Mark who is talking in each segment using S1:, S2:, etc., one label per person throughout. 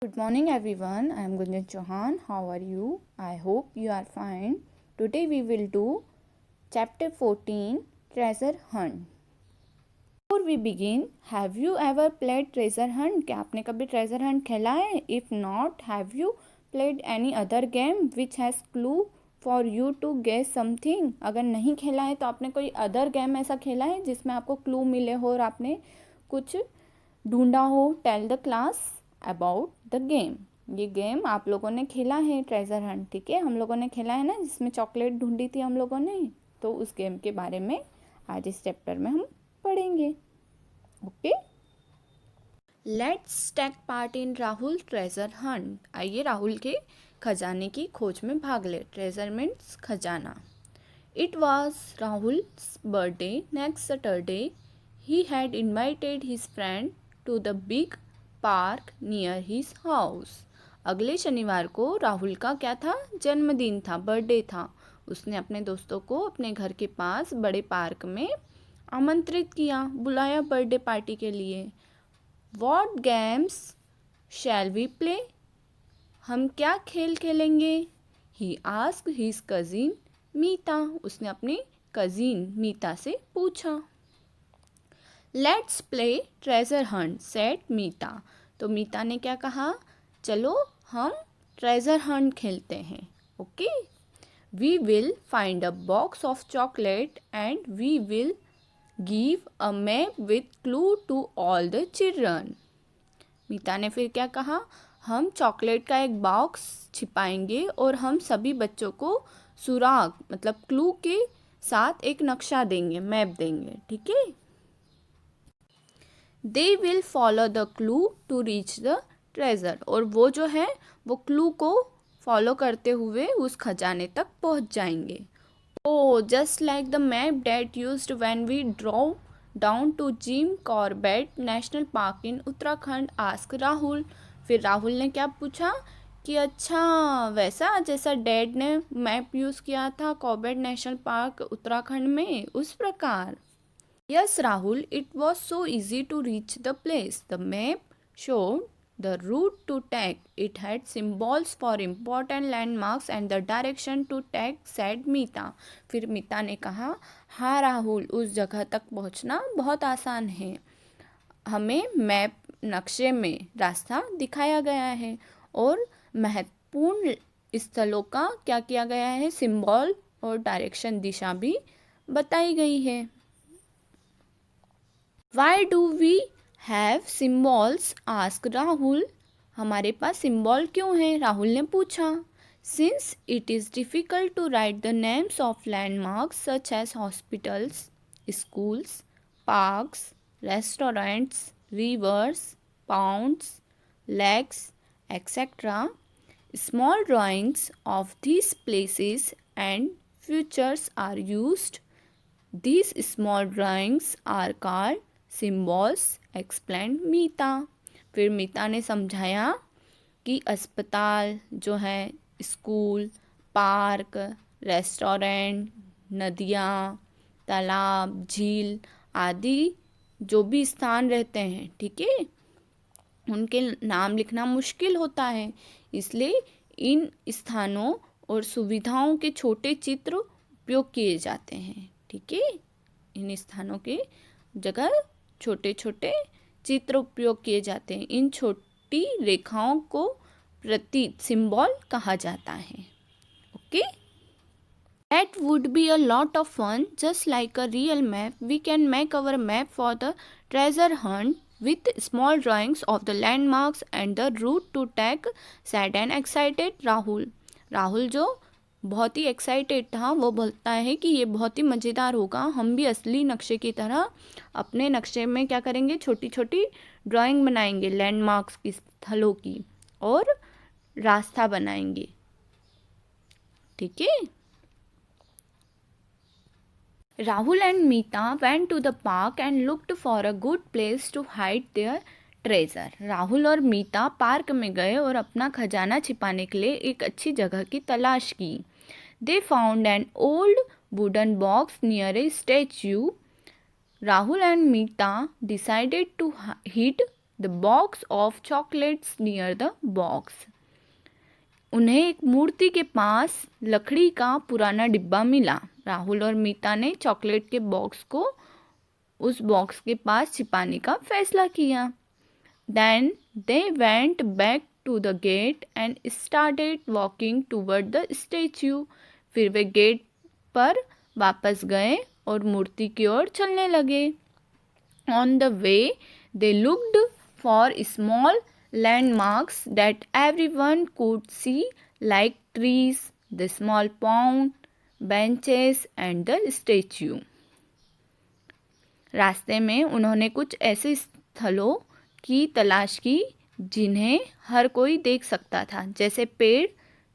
S1: Good morning everyone. I am Gunjan Chauhan. How are you? I hope you are fine. Today we will do chapter 14 Treasure Hunt. Before we begin, have you ever played treasure hunt? क्या आपने कभी treasure hunt खेला है? If not, have you played any other game which has clue for you to guess something? अगर नहीं खेला है तो आपने कोई other game ऐसा खेला है जिसमें आपको clue मिले हो और आपने कुछ ढूंढा हो? Tell the class about the game. ये गेम आप लोगों ने खेला है ट्रेजर हंट, ठीक है? हम लोगों ने खेला है ना, जिसमें चॉकलेट ढूंढी थी हम लोगों ने। तो उस गेम के बारे में आज इस चैप्टर में हम पढ़ेंगे। Okay, let's take part in Rahul treasure hunt. आइए राहुल के खजाने की खोज में भाग ले। ट्रेजर मीन्स खजाना। It was Rahul's birthday next Saturday. He had invited his friend to the big park near his house. अगले शनिवार को राहुल का क्या था? जन्मदिन था, बर्थडे था। उसने अपने दोस्तों को अपने घर के पास बड़े पार्क में आमंत्रित किया, बुलाया बर्थडे पार्टी के लिए। What games shall we play? हम क्या खेल खेलेंगे? He asked his cousin Meeta. उसने अपनी कजिन मीता से पूछा। Let's play treasure hunt said Meeta. तो मीता ने क्या कहा? चलो हम ट्रेजर हंट खेलते हैं। Okay, we will find a box of chocolate and we will give a map with clue to all the children. Meeta ने फिर क्या कहा? हम चॉकलेट का एक बॉक्स छिपाएंगे और हम सभी बच्चों को सुराग मतलब क्लू के साथ एक नक्शा देंगे, मैप देंगे, ठीक है? They will follow the clue to reach the treasure. और वो जो है वो क्लू को फॉलो करते हुए उस खजाने तक पहुंच जाएंगे। Oh, just like the map that used when we drove down to Jim Corbett National Park in Uttarakhand, asked Rahul. फिर राहुल ने क्या पूछा कि अच्छा वैसा जैसा डैड ने मैप यूज़ किया था कॉर्बेट नेशनल पार्क उत्तराखंड में, उस प्रकार। Yes, Rahul, it was so easy to reach the place. The map showed the route to take. It had symbols for important landmarks and the direction to take, said मीता। फिर मीता ने कहा, हाँ राहुल, उस जगह तक पहुंचना बहुत आसान है। हमें मैप नक्शे में रास्ता दिखाया गया है और महत्वपूर्ण स्थलों का क्या किया गया है? सिंबल और डायरेक्शन, दिशा भी बताई गई है। Why do we have symbols? Ask Rahul. हमारे पास सिम्बॉल क्यों है? राहुल ने पूछा। Since it is difficult to write the names of landmarks such as hospitals, schools, parks, restaurants, rivers, ponds, lakes, etcetera, small drawings of these places and features are used. These small drawings are called symbols, explained मीता। फिर मीता ने समझाया कि अस्पताल जो है, school, park, restaurant, नदियाँ, तालाब, झील आदि जो भी स्थान रहते हैं, ठीक है, उनके नाम लिखना मुश्किल होता है, इसलिए इन स्थानों और सुविधाओं के छोटे चित्र उपयोग किए जाते हैं, ठीक है? इन स्थानों के जगह छोटे छोटे चित्र उपयोग किए जाते हैं। इन छोटी रेखाओं को प्रतीक, सिंबल कहा जाता है। Okay, that would be a lot of fun. Just like a real map, we can make our map for the treasure hunt with small drawings of the landmarks and the route to take, said and excited Rahul. Rahul जो बहुत ही excited था, वो बोलता है कि ये बहुत ही मज़ेदार होगा। हम भी असली नक्शे की तरह अपने नक्शे में क्या करेंगे? छोटी छोटी ड्राइंग बनाएंगे लैंडमार्क्स की, स्थलों की, और रास्ता बनाएंगे, ठीक है? Rahul and Meeta went to the park and looked for a good place to hide their treasure. Rahul और मीता पार्क में गए और अपना खजाना छिपाने के लिए एक अच्छी जगह की तलाश की। They found an old wooden box near a statue. Rahul and Meeta decided to hide the box of chocolates near the box. उन्हें एक मूर्ति के पास लकड़ी का पुराना डिब्बा मिला। राहुल और मीता ने चॉकलेट के बॉक्स को उस बॉक्स के पास छिपाने का फैसला किया। Then they went back to the gate and started walking toward the statue. फिर वे गेट पर वापस गए और मूर्ति की ओर चलने लगे। On the way, they looked for small landmarks that everyone could see, like trees, the small pond, benches, and the statue. रास्ते में उन्होंने कुछ ऐसे स्थलों की तलाश की जिन्हें हर कोई देख सकता था, जैसे पेड़,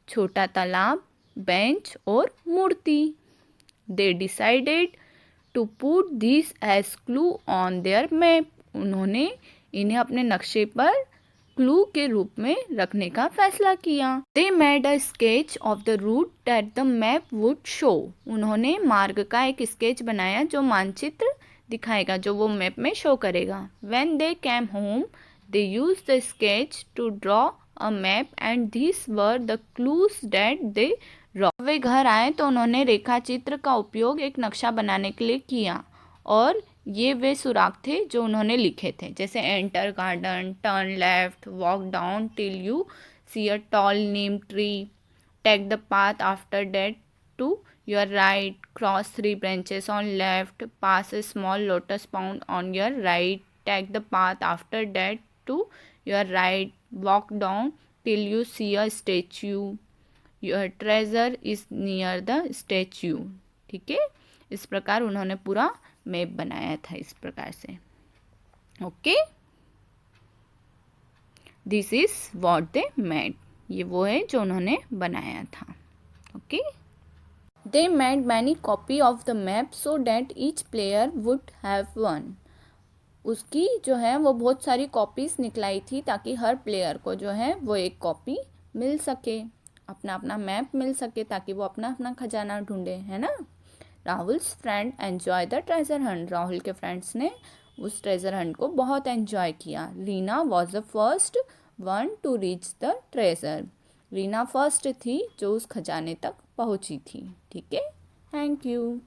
S1: छोटा तालाब, बेंच और मूर्ति। They decided to put this as clue on their map. उन्होंने इन्हें अपने नक्शे पर क्लू के रूप में रखने का फैसला किया। They made a sketch of the route that the map would show. उन्होंने मार्ग का एक स्केच बनाया जो मानचित्र दिखाएगा, जो वो मैप में शो करेगा। When they came home, they used the sketch to draw a map and these were the clues that they wrote. वे घर आए तो उन्होंने रेखा चित्र का उपयोग एक नक्शा बनाने के लिए किया और ये वे सुराग थे जो उन्होंने लिखे थे, जैसे enter garden, turn left, walk down till you see a tall neem tree, take the path after that to your right, cross 3 branches on left, pass a small lotus pond on your right, take the path after that to your right, walk down till you see a statue, your treasure is near the statue। ठीक है, इस प्रकार उन्होंने पूरा map बनाया था इस प्रकार से। Okay, this is what they made. ये वो है जो उन्होंने बनाया था। Okay, They made many copy of the map so that each player would have one। उसकी जो है वो बहुत सारी कॉपीज़ निकलाई थी ताकि हर प्लेयर को जो है वो एक कॉपी मिल सके, अपना अपना मैप मिल सके, ताकि वो अपना अपना खजाना ढूंढे, है ना। Rahul's friend enjoy the treasure Hunt. Rahul के फ्रेंड्स ने उस ट्रेजर हंट को बहुत एन्जॉय किया। Reena was the first one two reach the treasure. Reena first थी जो उस खजाने तक पहुंची थी। ठीक है, थैंक यू।